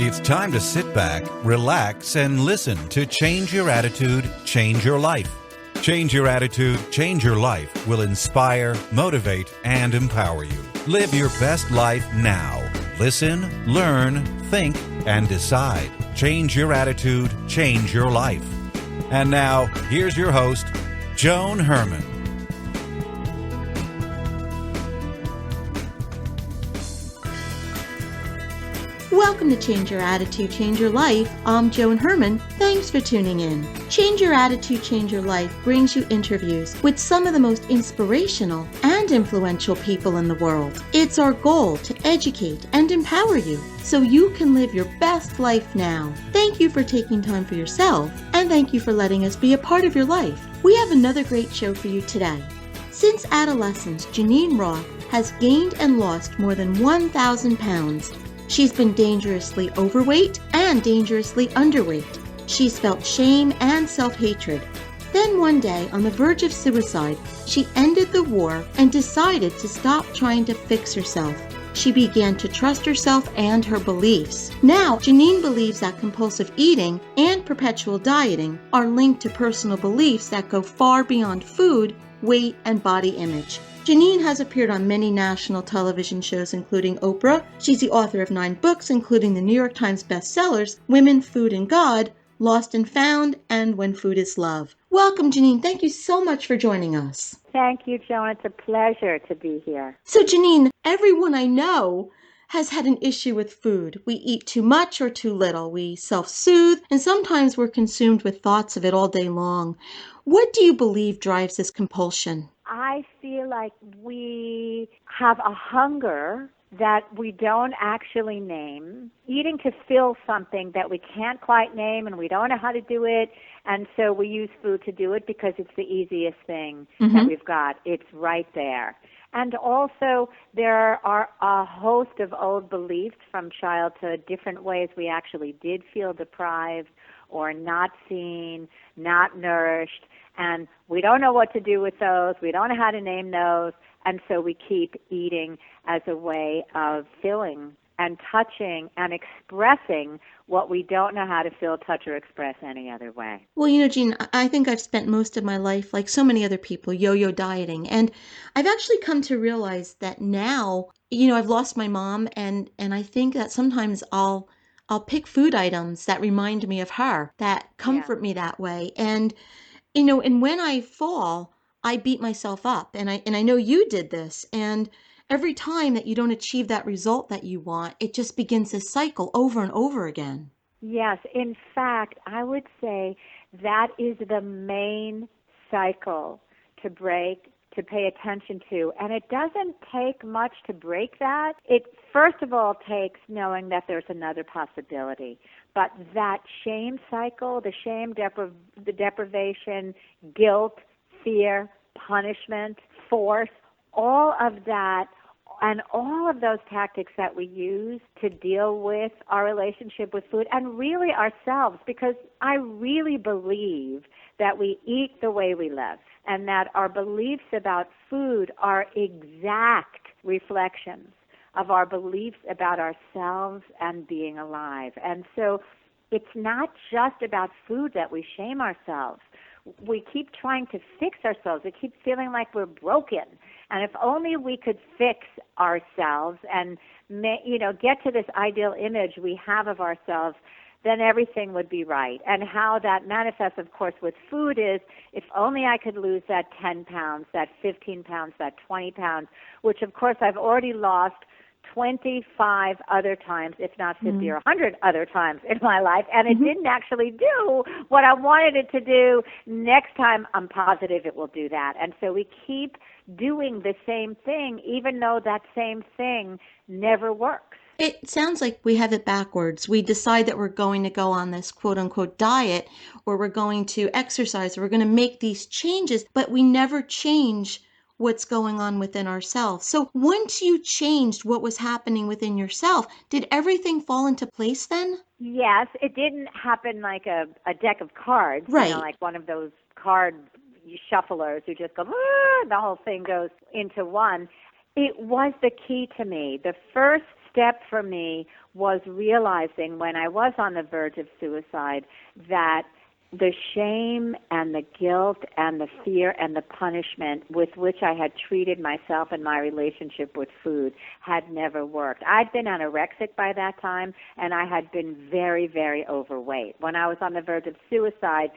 It's time to sit back, relax, and listen to Change Your Attitude, Change Your Life. Change Your Attitude, Change Your Life will inspire, motivate, and empower you. Live your best life now. Listen, learn, think, and decide. Change your attitude, change your life. And now, here's your host, Joan Herman. Welcome to Change Your Attitude, Change Your Life. I'm Joan Herman. Thanks for tuning in. Change Your Attitude, Change Your Life brings you interviews with some of the most inspirational and influential people in the world. It's our goal to educate and empower you so you can live your best life now. Thank you for taking time for yourself, and thank you for letting us be a part of your life. We have another great show for you today. Since adolescence, Geneen Roth has gained and lost more than 1,000 pounds. She's been dangerously overweight and dangerously underweight. She's felt shame and self-hatred. Then one day, on the verge of suicide, she ended the war and decided to stop trying to fix herself. She began to trust herself and her beliefs. Now, Geneen believes that compulsive eating and perpetual dieting are linked to personal beliefs that go far beyond food, weight, and body image. Geneen has appeared on many national television shows, including Oprah. She's the author of 9 books, including the New York Times bestsellers, Women, Food, and God, Lost and Found, and When Food is Love. Welcome, Geneen. Thank you so much for joining us. Thank you, Joan. It's a pleasure to be here. So, Geneen, everyone I know has had an issue with food. We eat too much or too little. We self-soothe, and sometimes we're consumed with thoughts of it all day long. What do you believe drives this compulsion? I feel like we have a hunger that we don't actually name, eating to fill something that we can't quite name and we don't know how to do it, and so we use food to do it because it's the easiest thing that we've got. It's right there. And also, there are a host of old beliefs from childhood, different ways we actually did feel deprived or not seen, not nourished, and we don't know what to do with those. We don't know how to name those, and so we keep eating as a way of filling and touching and expressing what we don't know how to feel, touch, or express any other way. Well, you know, Jean, I think I've spent most of my life, like so many other people, yo-yo dieting. And I've actually come to realize that now, I've lost my mom, and I think that sometimes I'll pick food items that remind me of her, that comfort me that way. And and when I fall, I beat myself up. And I know you did this. And every time that you don't achieve that result that you want, it just begins to cycle over and over again. Yes. In fact, I would say that is the main cycle to break, to pay attention to. And it doesn't take much to break that. It, first of all, takes knowing that there's another possibility. But that shame cycle, the shame, the deprivation, guilt, fear, punishment, force, all of that, and all of those tactics that we use to deal with our relationship with food and really ourselves, because I really believe that we eat the way we live and that our beliefs about food are exact reflections of our beliefs about ourselves and being alive. And so it's not just about food that we shame ourselves. We keep trying to fix ourselves. We keep feeling like we're broken. And if only we could fix ourselves and get to this ideal image we have of ourselves, then everything would be right. And how that manifests, of course, with food is, if only I could lose that 10 pounds, that 15 pounds, that 20 pounds, which, of course, I've already lost 25 other times, if not 50 or 100 other times in my life, and it didn't actually do what I wanted it to do. Next time, I'm positive it will do that. And so we keep doing the same thing, even though that same thing never works. It sounds like we have it backwards. We decide that we're going to go on this quote-unquote diet, or we're going to exercise, or we're going to make these changes, but we never change what's going on within ourselves. So once you changed what was happening within yourself, did everything fall into place then? Yes, it didn't happen like a deck of cards, right? Like one of those card shufflers who just go, the whole thing goes into one. It was the key to me. The first step for me was realizing when I was on the verge of suicide that the shame and the guilt and the fear and the punishment with which I had treated myself and my relationship with food had never worked. I'd been anorexic by that time, and I had been very, very overweight. When I was on the verge of suicide,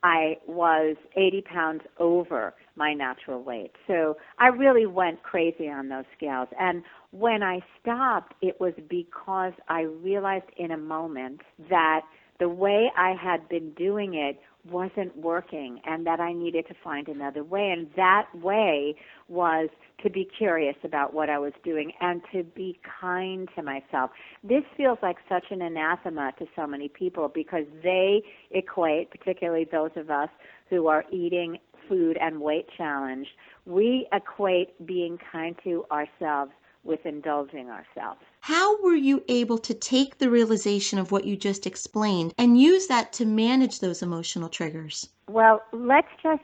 I was 80 pounds over my natural weight. So I really went crazy on those scales. And when I stopped, it was because I realized in a moment that the way I had been doing it wasn't working and that I needed to find another way. And that way was to be curious about what I was doing and to be kind to myself. This feels like such an anathema to so many people because they equate, particularly those of us who are eating food and weight challenged, we equate being kind to ourselves with indulging ourselves. How were you able to take the realization of what you just explained and use that to manage those emotional triggers? Well, let's just,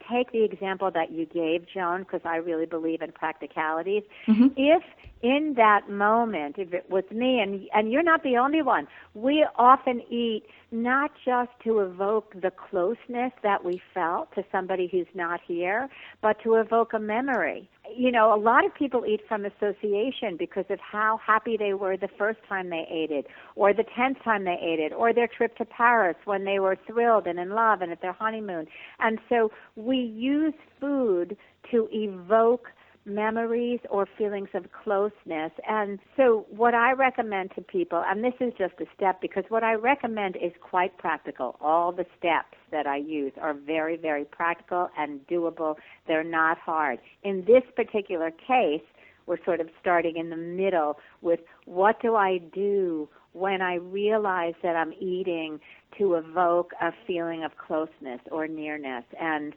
take the example that you gave, Joan, because I really believe in practicalities. Mm-hmm. If in that moment, if it was me, and you're not the only one, we often eat not just to evoke the closeness that we felt to somebody who's not here, but to evoke a memory. A lot of people eat from association because of how happy they were the first time they ate it, or the 10th time they ate it, or their trip to Paris when they were thrilled and in love and at their honeymoon. And so we use food to evoke memories or feelings of closeness. And so what I recommend to people, and this is just a step because what I recommend is quite practical. All the steps that I use are very, very practical and doable. They're not hard. In this particular case, we're sort of starting in the middle with what do I do when I realize that I'm eating to evoke a feeling of closeness or nearness. And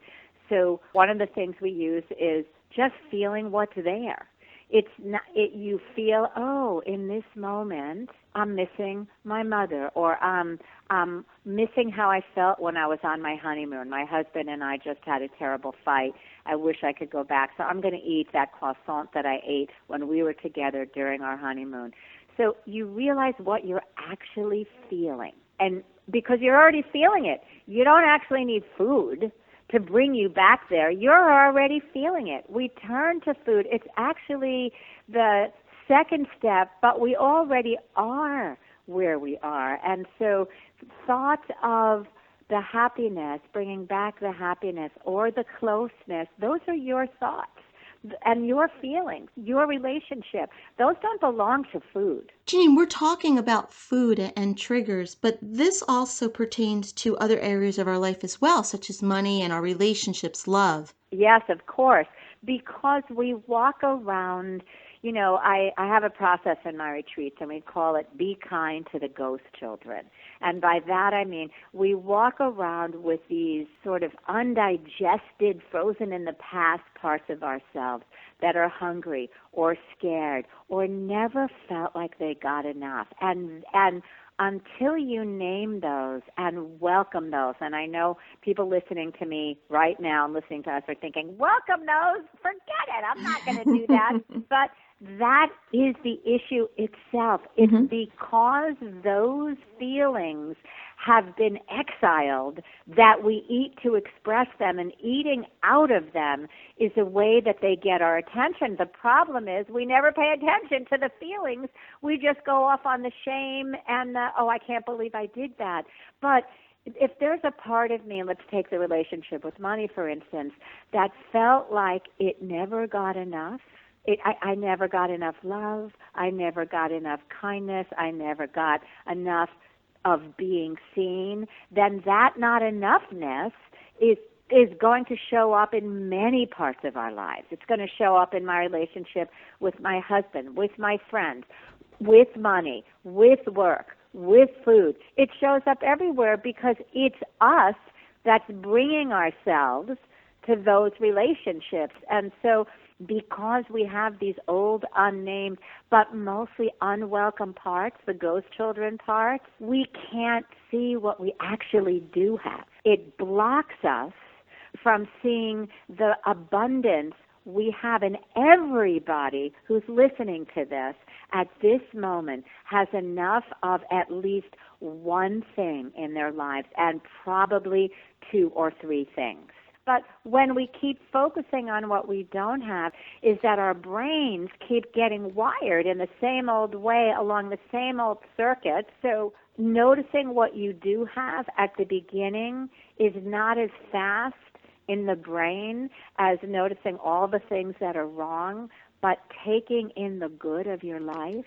so one of the things we use is just feeling what's there. You feel, in this moment, I'm missing my mother, or I'm missing how I felt when I was on my honeymoon. My husband and I just had a terrible fight. I wish I could go back. So I'm going to eat that croissant that I ate when we were together during our honeymoon. So you realize what you're actually feeling. And because you're already feeling it, you don't actually need food to bring you back there. You're already feeling it. We turn to food. It's actually the second step, but we already are where we are. And so thoughts of the happiness, bringing back the happiness or the closeness, those are your thoughts and your feelings, your relationship. Those don't belong to food. Geneen, we're talking about food and triggers, but this also pertains to other areas of our life as well, such as money and our relationships, love. Yes, of course, because we walk around, I have a process in my retreats, and we call it Be Kind to the Ghost Children. And by that I mean we walk around with these sort of undigested, frozen in the past parts of ourselves that are hungry or scared or never felt like they got enough. And until you name those and welcome those, and I know people listening to me right now and listening to us are thinking, welcome those, forget it, I'm not going to do that. But that is the issue itself. It's because those feelings have been exiled that we eat to express them, and eating out of them is a way that they get our attention. The problem is we never pay attention to the feelings. We just go off on the shame and, I can't believe I did that. But if there's a part of me, let's take the relationship with money, for instance, that felt like it never got enough. I never got enough love. I never got enough kindness. I never got enough of being seen. Then that not enoughness is going to show up in many parts of our lives. It's going to show up in my relationship with my husband, with my friends, with money, with work, with food. It shows up everywhere because it's us that's bringing ourselves to those relationships. And so because we have these old, unnamed, but mostly unwelcome parts, the ghost children parts, we can't see what we actually do have. It blocks us from seeing the abundance we have, and everybody who's listening to this at this moment has enough of at least one thing in their lives, and probably 2 or 3 things. But when we keep focusing on what we don't have, is that our brains keep getting wired in the same old way along the same old circuit. So noticing what you do have at the beginning is not as fast in the brain as noticing all the things that are wrong, but taking in the good of your life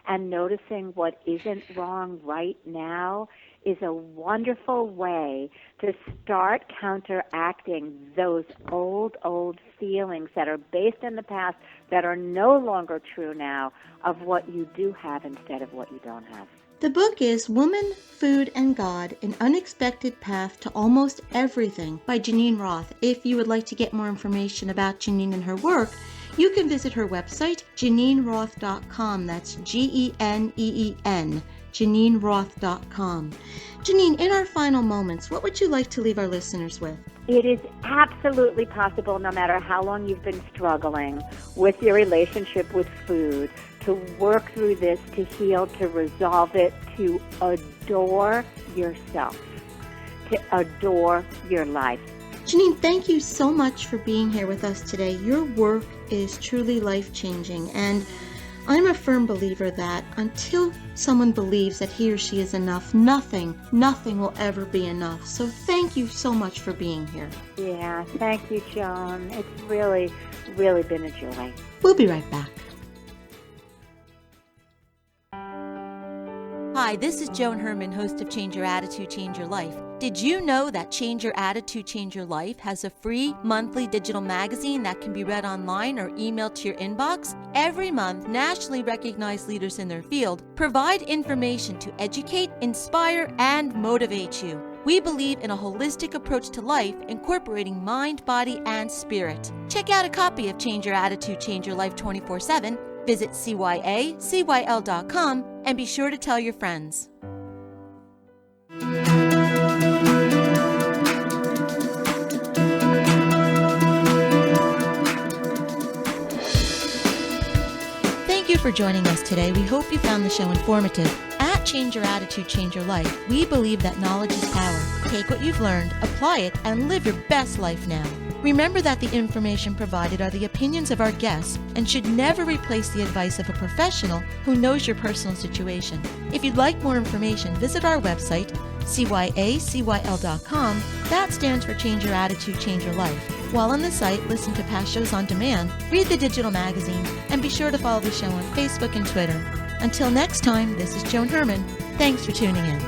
and noticing what isn't wrong right now is a wonderful way to start counteracting those old feelings that are based in the past that are no longer true now of what you do have instead of what you don't have. The book is Woman, Food, and God, An Unexpected Path to Almost Everything by Geneen Roth. If you would like to get more information about Geneen and her work, you can visit her website, GeneenRoth.com. That's Geneen, GeneenRoth.com. Geneen, in our final moments, what would you like to leave our listeners with? It is absolutely possible, no matter how long you've been struggling with your relationship with food, to work through this, to heal, to resolve it, to adore yourself, to adore your life. Geneen, thank you so much for being here with us today. Your work is truly life-changing, and I'm a firm believer that until someone believes that he or she is enough, nothing will ever be enough. So thank you so much for being here. Yeah, thank you, Joan. It's really, really been a joy. We'll be right back. Hi, this is Joan Herman, host of Change Your Attitude, Change Your Life. Did you know that Change Your Attitude, Change Your Life has a free monthly digital magazine that can be read online or emailed to your inbox? Every month, nationally recognized leaders in their field provide information to educate, inspire, and motivate you. We believe in a holistic approach to life, incorporating mind, body, and spirit. Check out a copy of Change Your Attitude, Change Your Life 24/7. Visit CYACYL.com and be sure to tell your friends. Thank you for joining us today. We hope you found the show informative. At Change Your Attitude, Change Your Life, we believe that knowledge is power. Take what you've learned, apply it, and live your best life now. Remember that the information provided are the opinions of our guests and should never replace the advice of a professional who knows your personal situation. If you'd like more information, visit our website, CYACYL.com. That stands for Change Your Attitude, Change Your Life. While on the site, listen to past shows on demand, read the digital magazine, and be sure to follow the show on Facebook and Twitter. Until next time, this is Joan Herman. Thanks for tuning in.